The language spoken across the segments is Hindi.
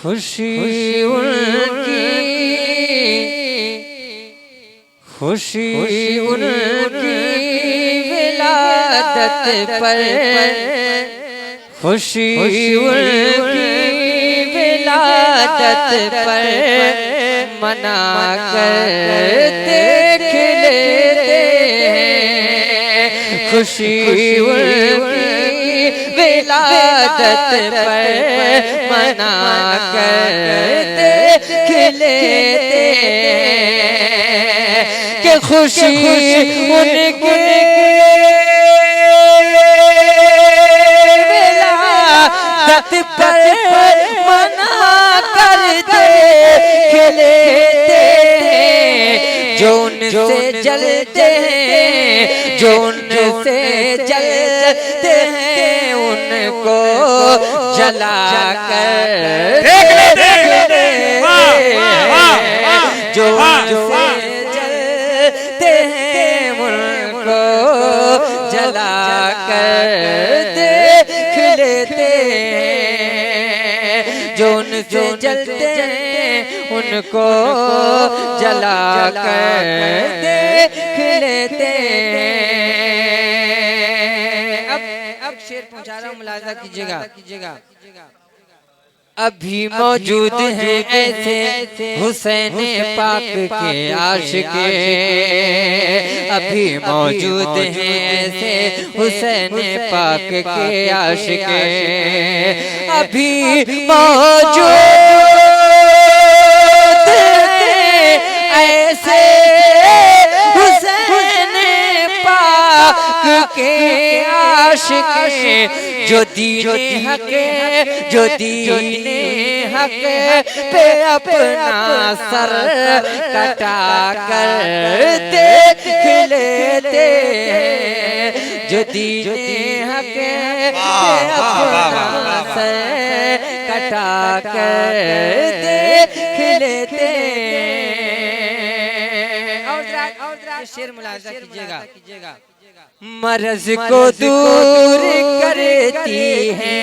खुशी उनकी विलादत पर, खुशी उनकी विलादत पर मना कर देख लेते हैं। खुशी उनकी विलादत पर मना कर देख लेते कि खुशी उनकी विलादत पर मना कर देख लेते हैं। जो उनसे जलते हैं, जो उनसे जलते हैं, उनको जला कर देख लेते हैं। जो उनसे जलते हैं, उनको जला कर देख लेते हैं। जो उनसे जलते हैं, उनको जला कर देख लेते हैं। अब शेर पहुंचा रहा हूं, मुलाजा कीजिएगा। अभी मौजूद हैं ऐसे हुसैन पाक के आशिक़े, अभी मौजूद हैं ऐसे हुसैन पाक के आशिक़े, अभी मौजूद हैं ऐसे हुसैन पाक के आशिक़े, जो दीने हक, जो दीने हक पे अपना सर कटा कर देख लेते हैं। जो दीने हक पे अपना सर कटा कर देख लेते हैं। और शेर मुलाजा कीजिएगा। मर्ज को दूर करती है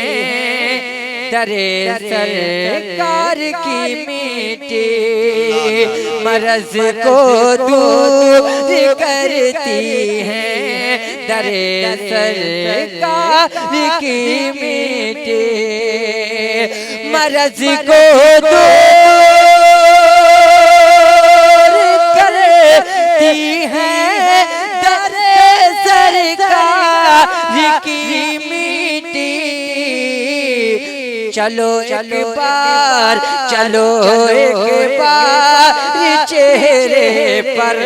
दरे सरकार की मिट्टी, मर्ज को दूर करती है दरे सरकार की मिट्टी, मर्ज को दूर करती है की मिट्टी। चलो एक बार, चलो एक बार चेहरे पर,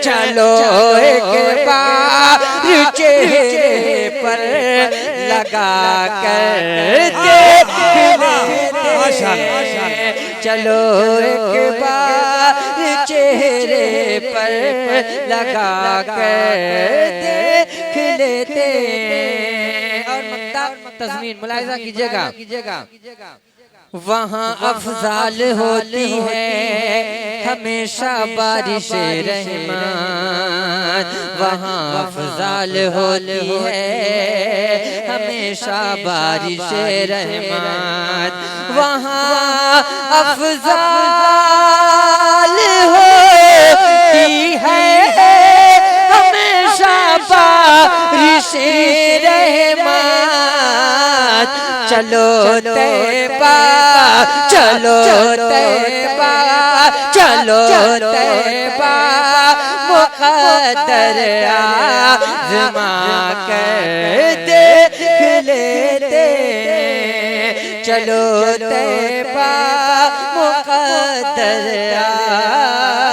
चलो एक बार चेहरे पर लगा कर देख लेते हैं। चलो एक बार चेहरे पर लगा कर देख लेते हैं। और मक्ता तज़मीन मुलाहिज़ा कीजिएगा। वहाँ अफ़ज़ाल होती है हमेशा बारिश रहमत, वहाँ अफ़ज़ाल होती है हमेशा बारिश रहमत, वहाँ अफ़ज़ाल होती है हमेशा बारिश रहमत। चलो तैबा, चलो तैबा, चलो तैबा मुक़द्दर आज़मा कर देख लेते हैं। चलो तैबा मुक़द्दर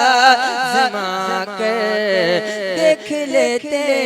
आज़मा कर देख लेते हैं।